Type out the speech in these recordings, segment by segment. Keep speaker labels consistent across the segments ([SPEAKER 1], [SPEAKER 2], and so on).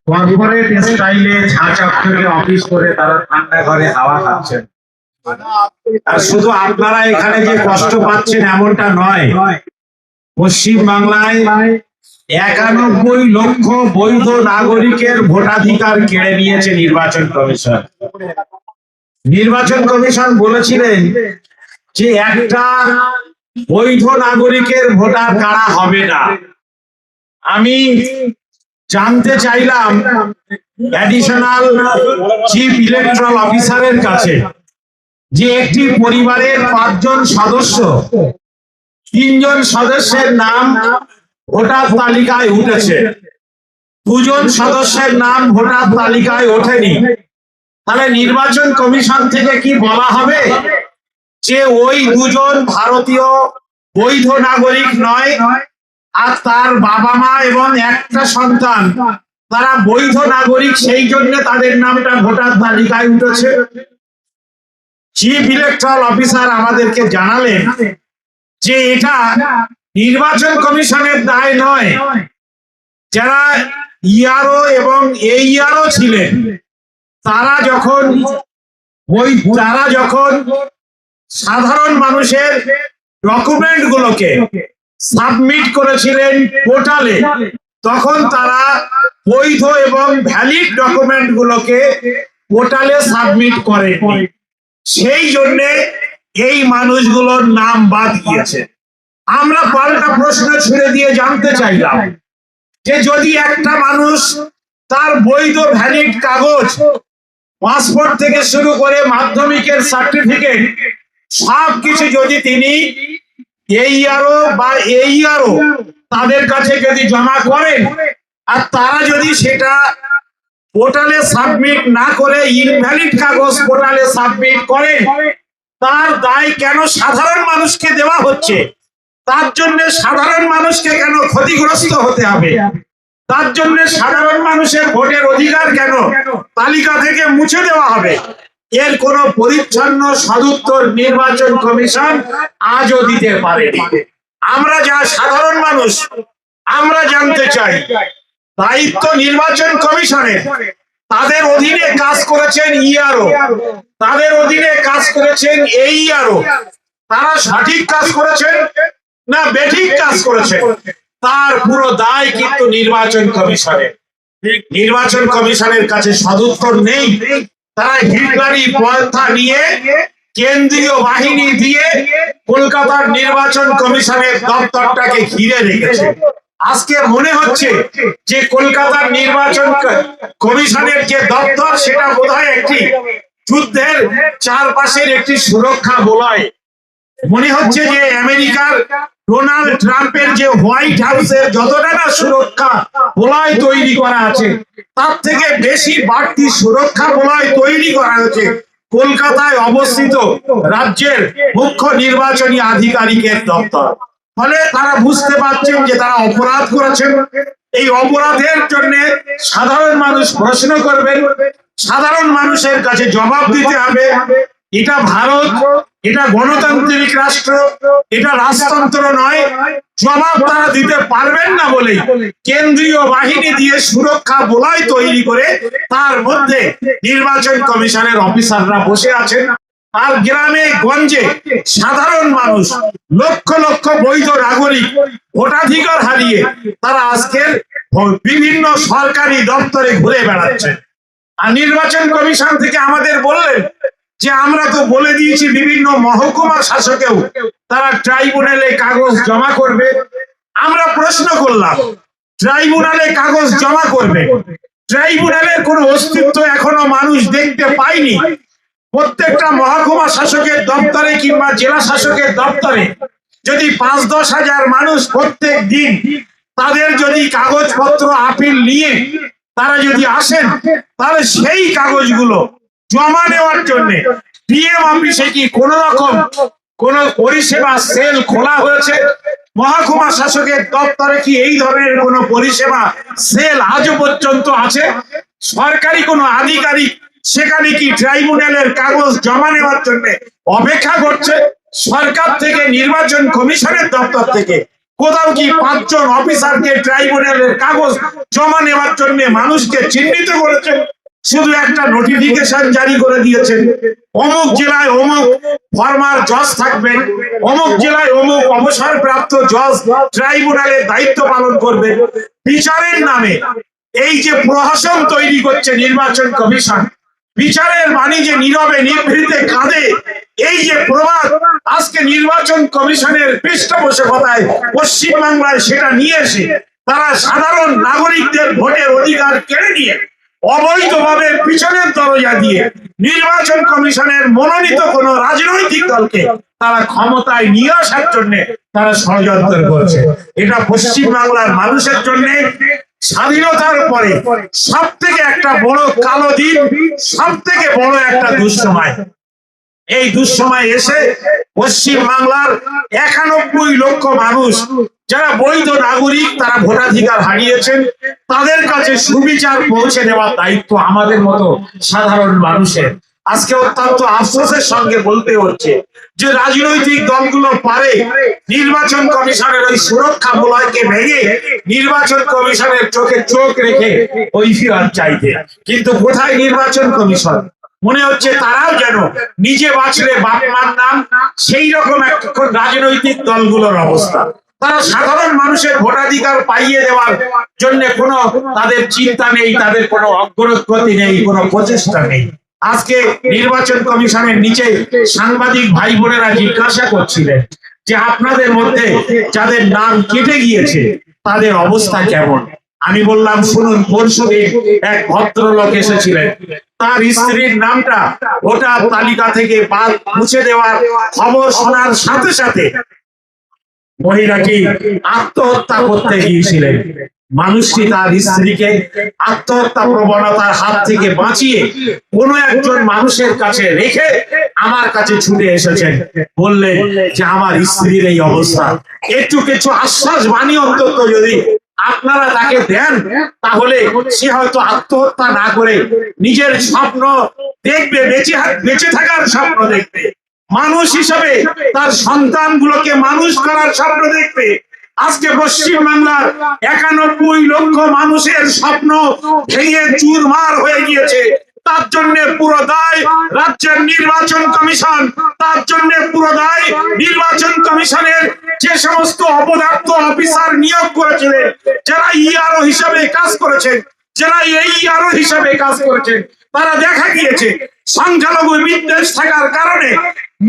[SPEAKER 1] Corporate স্টাইলে ঝাঁচকচকে office করে তারা ঠান্ডা ঘরে হাওয়া খাচ্ছেন। আর শুধু আপনারা এখানে যে কষ্ট পাচ্ছেন এমনটা নয়, পশ্চিম বাংলায় ৯১ লক্ষ বৈধ নাগরিকের ভোটাধিকার কেড়ে নিয়েছে নির্বাচন কমিশন। নির্বাচন কমিশন বলেছিলেন যে একটা বৈধ নাগরিকের ভোটার কারা হবে না। আমি জানতে চাইলাম অ্যাডিশনাল চিফ ইলেকট্রাল অফিসারের কাছে যে একটি পরিবারের ৫ জন সদস্য, ৩ জন সদস্যের নাম ভোটার তালিকায় উঠেছে, ২ জন সদস্যের নাম ভোটার তালিকায় ওঠেনি। তাহলে নির্বাচন কমিশন থেকে কি বলা হবে যে ওই ২ জন ভারতীয় বৈধ নাগরিক নয়, আর তার বাবা মা এবং একটা সন্তান তারা বৈধ নাগরিক, সেই জন্য তাদের নামটা ভোটার তালিকায় উঠেছে? চিফ ইলেকট্রাল অফিসার আমাদেরকে জানালেন যে এটা নির্বাচন কমিশনের দায় নয়। যারা ইআরও এবং এইআরও ছিলেন তারা যখন সাধারণ মানুষের ডকুমেন্ট গুলোকে সাবমিট করেছিলেন পোর্টালে, তখন তারা বৈধ এবং ভ্যালিড ডকুমেন্ট গুলোকে পোর্টালে সাবমিট করে, সেই জন্য এই মানুষগুলোর নাম বাদ গিয়েছে। আমরা পাল্টা প্রশ্ন ছুড়ে দিয়ে জানতে চাইলাম যে যদি একটা মানুষ তার বৈধ ভ্যালিড কাগজ, পাসপোর্ট থেকে শুরু করে মাধ্যমিকের সার্টিফিকেট সবকিছু যদি তিনি এইআরও বা এইআরও তাদের কাছে যদি জমা করেন, আর তারা যদি সেটা পোর্টালে সাবমিট না করে ইনভ্যালিড কাগজ পোর্টালে সাবমিট করেন, তার দায় কেন সাধারণ মানুষকে দেওয়া হচ্ছে? তার জন্য সাধারণ মানুষকে কেন ক্ষতিগ্রস্ত হতে হবে? তার জন্য সাধারণ মানুষের ভোটের অধিকার কেন তালিকা থেকে মুছে দেওয়া হবে? এর কোনো পরিচ্ছন্ন সদুত্তর নির্বাচন কমিশন আজও দিতে পারেনি। আমরা যা সাধারণ মানুষ, আমরা জানতে চাই দায়িত্ব নির্বাচন কমিশনের। তাদের অধীনে কাজ করেছেন ইআরও, তাদের অধীনে কাজ করেছেন এইআরও। তারা সঠিক কাজ করেছেন না বেঠিক কাজ করেছেন, তার পুরো দায় কিন্তু নির্বাচন কমিশনের। নির্বাচন কমিশনের কাছে সদুত্তর নেই। তারা হিটলারি পন্থা নিয়ে কেন্দ্রীয় বাহিনী দিয়ে কলকাতার নির্বাচন কমিশনের দপ্তরটাকে ঘিরে রেখেছে। আজকে মনে হচ্ছে যে কলকাতার নির্বাচন কমিশনের যে দপ্তর সেটা বোধহয় একটি যুদ্ধের চারপাশের একটি সুরক্ষা বলয়। মনে হচ্ছে যে আমেরিকার ডোনাল্ড ট্রাম্পের যে হোয়াইট হাউসের যতটা না সুরক্ষা বলয় তৈরি করা আছে, তার থেকে বেশি বাড়তি সুরক্ষা বলয় তৈরি করা হয়েছে কলকাতায় অবস্থিত রাজ্যের মুখ্য নির্বাচনী আধিকারিকের দপ্তর। ফলে তারা বুঝতে পারছেন যে তারা অপরাধ করেছেন। এই অপরাধের জন্য সাধারণ মানুষ প্রশ্ন করবেন, সাধারণ মানুষের কাছে জবাব দিতে হবে। এটা ভারত, এটা গণতান্ত্রিক রাষ্ট্র, এটা রাজতন্ত্র নয়। জবাব তারা দিতে পারবেন না বলেই কেন্দ্রীয় বাহিনী দিয়ে সুরক্ষা বলয় তৈরি করে তার মধ্যে নির্বাচন কমিশনের অফিসাররা বসে আছেন। আর গ্রামে গঞ্জে সাধারণ মানুষ, লক্ষ লক্ষ বৈধ নাগরিক ভোটাধিকার হারিয়ে তারা আজকের বিভিন্ন সরকারি দপ্তরে ঘুরে বেড়াচ্ছেন। আর নির্বাচন কমিশন থেকে আমাদের বললেন যে আমরা তো বলে দিয়েছি বিভিন্ন মহকুমা শাসকেও তারা ট্রাইব্যুনালে কাগজ জমা করবে। আমরা প্রশ্ন করলাম, ট্রাইব্যুনালে কাগজ জমা করবে, ট্রাইব্যুনালের কোনো অস্তিত্ব এখনো মানুষ দেখতে পায়নি। প্রত্যেকটা মহকুমা শাসকের দপ্তরে কিংবা জেলা শাসকের দপ্তরে যদি ৫-১০ হাজার মানুষ প্রত্যেক দিন তাদের যদি কাগজপত্র আপিল নিয়ে তারা যদি আসেন, তাহলে সেই কাগজগুলো জমা নেওয়ার জন্য ডিএম অফিসে কি কোন রকম কোন পরিষেবা সেল খোলা হয়েছে? মহকুমা শাসকের দপ্তরে কি এই ধরনের কোন পরিষেবা সেল আজও পর্যন্ত আছে? সরকারি কোন আধিকারিক সেখানে কি ট্রাইব্যুনালের কাগজ জমা নেওয়ার জন্য অপেক্ষা করছে? সরকার থেকে, নির্বাচন কমিশনের দপ্তর থেকে কোথাও কি 5 জন অফিসারকে ট্রাইব্যুনালের কাগজ জমা নেওয়ার জন্য মানুষকে চিহ্নিত করেছেন? শুধু একটা নোটিফিকেশন জারি করে দিয়েছেন, অমুক জেলায় অমুক ফরমার জজ থাকবেন, অমুক জেলায় অমুক অবসরপ্রাপ্ত জজ ট্রাইব্যুনালের দায়িত্ব পালন করবেন। বিচারের নামে এই যে প্রহসন তৈরি করছে নির্বাচন কমিশন, বিচারের বাণী যে নীরবে নিভৃতে কাঁদে, এই যে প্রবাদ আজকে নির্বাচন কমিশনের পৃষ্ঠপোষকতায় পশ্চিমবাংলায় সেটা নিয়ে এসে তারা সাধারণ নাগরিকদের ভোটের অধিকার কেড়ে নিয়ে অবৈধভাবে পিছনের দরজা দিয়ে নির্বাচন কমিশনের মনোনীত কোন রাজনৈতিক দলকে তারা ক্ষমতায় নিয়ে আসার জন্য তারা ষড়যন্ত্র করছে। এটা পশ্চিমবাংলার মানুষের জন্য স্বাধীনতার পরে সব থেকে একটা বড় কালো দিন, সব থেকে বড় একটা দুঃসময়। এই দুঃসময় এসে পশ্চিম বাংলার 91 লক্ষ মানুষ যারা বৈধ নাগরিক, তারা ভোটাধিকার হারিয়েছেন, তাদের কাছে সুবিচার পৌঁছে দেওয়ার দায়িত্ব আমাদের মতো সাধারণ মানুষের। আজকে অত্যন্ত আফসোসের সঙ্গে বলতে হচ্ছে যে রাজনৈতিক দলগুলো পারে নির্বাচন কমিশনের ওই সুরক্ষা বলয়কে ভেঙে নির্বাচন কমিশনের চোখে চোখ রেখে ওই ফিরার চাইতে, কিন্তু কোথায় নির্বাচন কমিশন? মনে হচ্ছে তারাও যেন নিজে বাঁচলে বাপ মার নাম, সেই রকম এখন রাজনৈতিক দলগুলোর অবস্থা। তারা সাধারণ মানুষের ভোটাধিকার পাইয়ে দেওয়ার জন্য কোনো তাদের চিন্তা নেই, তাদের কোনো অগ্রগতি নেই, কোনো প্রচেষ্টা নেই। আজকে নির্বাচন কমিশনের নিচে সাংবাদিক ভাই বোনেরা জিজ্ঞাসা করছিলেন যে আপনাদের মধ্যে যাদের নাম কেটে গিয়েছে তাদের অবস্থা কেমন। আমি বললাম শুনুন, পরশুদিন এক ভদ্রলোক এসেছিলেন, তার স্ত্রীর নামটা ভোটার তালিকা থেকে বাদ মুছে দেওয়ার খবর শোনার সাথে সাথে মহিলাটি আত্মহত্যা করতে গিয়েছিলেন। মানুষটি তার স্ত্রীকে আত্মহত্যা প্রবণতার হাত থেকে বাঁচিয়ে কোন একজন মানুষের কাছে রেখে আমার কাছে ছুটে এসেছেন, বললেন যে আমার স্ত্রীর এই অবস্থা, একটু কিছু আশ্বাস বাণী অন্তত যদি আপনারা তাকে দেন তাহলে সে হয়তো আত্মহত্যা না করে নিজের স্বপ্ন দেখবে, বেঁচে থাকার স্বপ্ন দেখবে, মানুষ হিসাবে তার সন্তানগুলোকে মানুষ করার স্বপ্ন দেখবে। আজকে পশ্চিম বাংলার 91 লক্ষ মানুষের স্বপ্ন ভেঙে চুরমার হয়ে গিয়েছে। তার জন্য পুরো দায় রাজ্যের নির্বাচন কমিশন, তার জন্য পুরো দায় নির্বাচন কমিশনের যে সমস্ত অপদার্থ অফিসার নিয়োগ করেছিলেন, যারা ইআরও হিসাবে কাজ করেছেন, যারা এই ইআরও হিসাবে কাজ করেছেন, তারা দেখা গিয়েছে সংখ্যালঘু বিদ্বেষ থাকার কারণে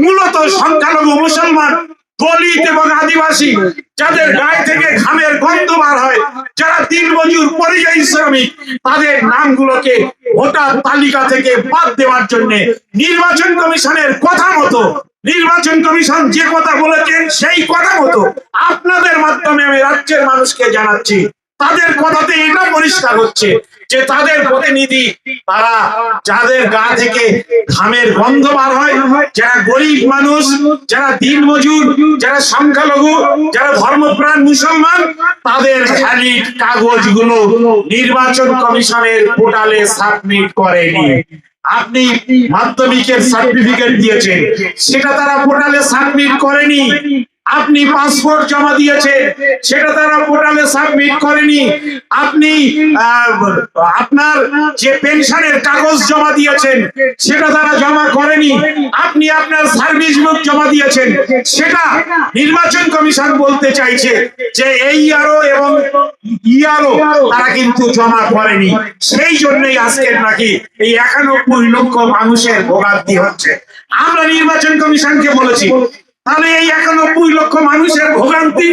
[SPEAKER 1] মূলত সংখ্যালঘু মুসলমান, দলিত এবং আদিবাসী যাদের গায়ে থেকে ঘামের গন্ধ বার হয়, যারা দিনমজুর পরিযায়ী শ্রমিক, তাদের নামগুলোকে ভোটার তালিকা থেকে বাদ দেওয়ার জন্য নির্বাচন কমিশনের কথা মতো, নির্বাচন কমিশন যে কথা বলেছেন সেই কথা মতো আপনাদের মাধ্যমে আমি রাজ্যের মানুষকে জানাচ্ছি, তাদের কথাতে এটা পরিষ্কার হচ্ছে যে তাদের প্রতিনিধি তারা যাদের গা থেকে ঘামের গন্ধ বার হয়, যারা গরিব মানুষ, যারা দিনমজুর, যারা সংখ্যালঘু, যারা ধর্মপ্রাণ মুসলমান, তাদের ভ্যালিড কাগজগুলো নির্বাচন কমিশনের পোর্টালে সাবমিট করেনি। আপনি মাধ্যমিকের সার্টিফিকেট দিয়েছেন, সেটা তারা পোর্টালে সাবমিট করেনি। আপনি পাসপোর্ট জমা দিয়েছেন, সেটা তারা পোর্টালে সাবমিট করেনি। আপনি আপনার যে পেনশনের কাগজ জমা দিয়েছেন সেটা তারা জমা করেনি। আপনি আপনার সার্ভিস বুক জমা দিয়েছেন, সেটা নির্বাচন কমিশন বলতে চাইছে যে এই ইআরও এবং ইআরও তারা কিন্তু জমা করেনি। সেই জন্যই আজকের নাকি এই 91 লক্ষ মানুষের ভোগান্তি হচ্ছে। আমরা নির্বাচন কমিশনকে বলেছি তাহলে এই 91 লক্ষ মানুষের ভোগান্তি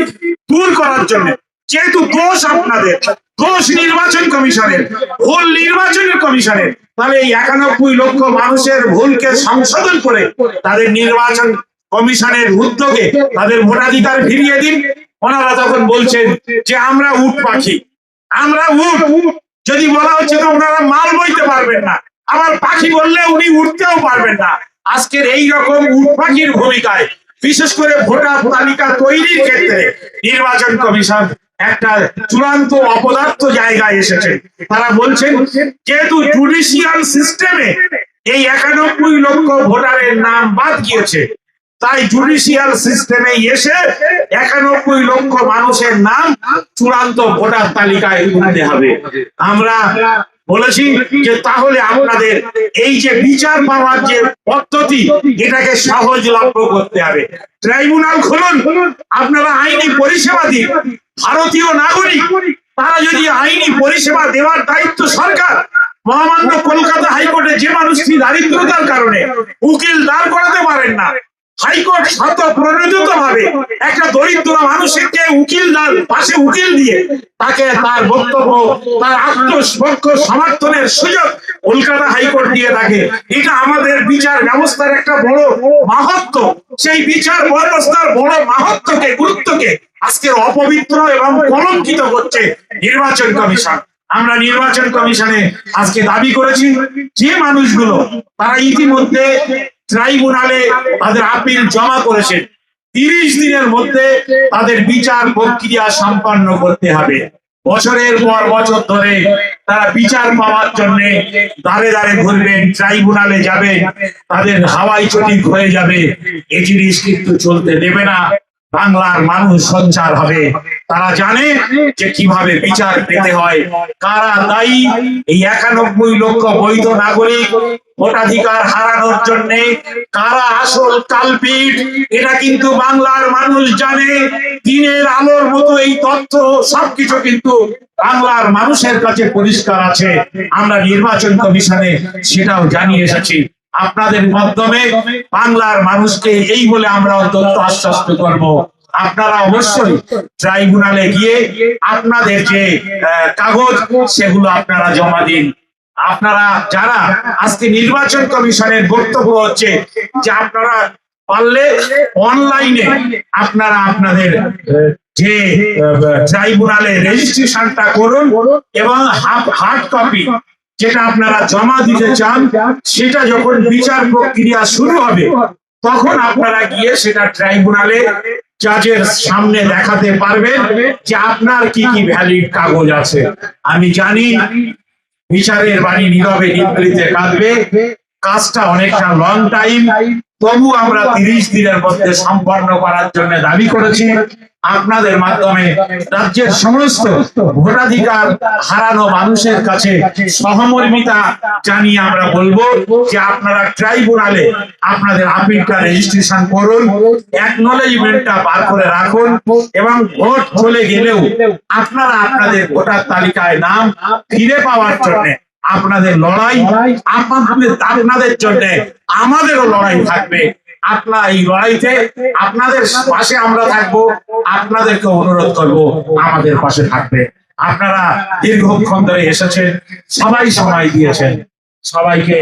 [SPEAKER 1] দূর করার জন্য, যেহেতু দোষ আপনাদের, দোষ নির্বাচন কমিশনের, ভুল নির্বাচনের কমিশনের, তাহলে এই 91 লক্ষ মানুষের ভুলকে সংশোধন করে তাদের নির্বাচন কমিশনের উদ্যোগে তাদের ভোটাধিকার ফিরিয়ে দিন। ওনারা তখন বলছেন যে আমরা উট পাখি, আমরা উট, যদি বলা হচ্ছে তো ওনারা মাল বইতে পারবেন না, আবার পাখি বললে উনি উঠতেও পারবেন না। আজকের এই রকম উট পাখির ভূমিকায় বিশেষ করে ভোটার তালিকা তৈরির ক্ষেত্রে নির্বাচন কমিশন একটা চূড়ান্ত অপদার্থ জায়গায় এসেছে। তারা বলছেন যেহেতু জুডিশিয়াল সিস্টেমে এই 91 লক্ষ ভোটারের নাম বাদ গিয়েছে, তাই জুডিশিয়াল সিস্টেমে এসে 91 লক্ষ মানুষের নাম চূড়ান্ত ভোটার তালিকায় তুলতে হবে। আমরা বলেছি যে তাহলে আপনাদের এই যে বিচার পাওয়ার যে পদ্ধতি, এটাকে সহজলভ্য করতে হবে। ট্রাইব্যুনাল খুলুন, আপনারা আইনি পরিষেবা দিন। ভারতীয় নাগরিক তারা যদি আইনি পরিষেবা দেওয়ার দায়িত্ব সরকার। মহামান্য কলকাতা হাইকোর্টে যে মানুষটি দারিদ্রতার কারণে উকিল দাঁড় করাতে পারেন না, হাইকোর্ট শত প্রণোদিত ভাবে একটা দরিদ্র মানুষকে উকিল পাশে উকিল দিয়ে তাকে তার বক্তব্য, তার আত্মপক্ষ সমর্থনের সুযোগ কলকাতা হাইকোর্ট দিয়ে থাকে। এটা আমাদের বিচার ব্যবস্থার একটা বড় মাহাত্ম্য। সেই বিচার ব্যবস্থার বড় মাহাত্ম্যকে, গুরুত্বকে আজকের অপবিত্র এবং কলঙ্কিত করছে নির্বাচন কমিশন। আমরা নির্বাচন কমিশনে আজকে দাবি করেছি যে মানুষগুলো তারা ইতিমধ্যে ট্রাইব্যুনালে তাদের আপিল জমা করেছেন, 30 দিনের মধ্যে তাদের বিচার প্রক্রিয়া সম্পন্ন করতে হবে। বছরের পর বছর ধরে তারা বিচার পাওয়ার জন্য দাঁড়ে দাঁড়ে ঘুরবেন, ট্রাইব্যুনালে যাবে, তাদের হাওয়াই চটি হয়ে যাবে। এই জিনিস কিন্তু চলতে দেবে না। বাংলার মানুষ সোচ্চার হবে, তারা জানে যে কিভাবে বিচার পেতে হয়, কারা দায়ী এই 91 লক্ষ বৈধ নাগরিক ভোটাধিকার হারানোর জন্য, কারা আসল কালপিট, এটা কিন্তু বাংলার মানুষ জানে। দিনের আলোর মতো এই তথ্য সবকিছু কিন্তু বাংলার মানুষের কাছে পরিষ্কার আছে। আমরা নির্বাচন কমিশনে সেটাও জানিয়ে এসেছি। আপনাদের মাধ্যমে বাংলার মানুষকে এই বলে আমরা অন্তত আশ্বস্ত করব, আপনারা অবশ্যই ট্রাইব্যুনালে গিয়ে আপনাদের যে কাগজ সেগুলো আপনারা জমা দিন। আপনারা যারা আজকে নির্বাচন কমিশনের বক্তব্য হচ্ছে যে আপনারা পারলে অনলাইনে আপনারা আপনাদের যে ট্রাইব্যুনালে রেজিস্ট্রেশনটা করুন এবং হার্ড কপি যেটা আপনারা জমা দিতে চান সেটা যখন বিচার প্রক্রিয়া শুরু হবে তখন আপনারা গিয়ে সেটা ট্রাইব্যুনালে জাজের সামনে দেখাতে পারবেন যে আপনার কি কি ভ্যালিড কাগজ আছে। আমি জানি বিচারের বাণী নীরবে নিভৃতে কাঁদবে, কাজটা অনেকটা লং টাইম, তবু আমরা 30 দিনের মধ্যে সম্পন্ন করার জন্য দাবি করেছি। আপনাদের মাধ্যমে রাজ্যের সমস্ত ভোটাধিকার হারানো মানুষের কাছে সহমর্মিতা জানিয়ে আমরা বলবো যে আপনারা ট্রাইব্যুনালে আপনাদের আপিলটা রেজিস্ট্রেশন করুন, অ্যাকনলেজমেন্টটা বার করে রাখুন এবং ভোট চলে গেলেও আপনারা আপনাদের ভোটার তালিকায় নাম ফিরে পাওয়ার জন্য আপনাদের লড়াই, আপনাদের জন্য আমাদেরও লড়াই থাকবে। আপনার এই লড়াইতে আপনাদের পাশে আমরা থাকবো, আপনাদেরকে অনুরোধ করব আমাদের পাশে থাকবে। আপনারা দীর্ঘক্ষণ ধরে এসেছেন, সবাই সময় দিয়েছেন, সবাইকে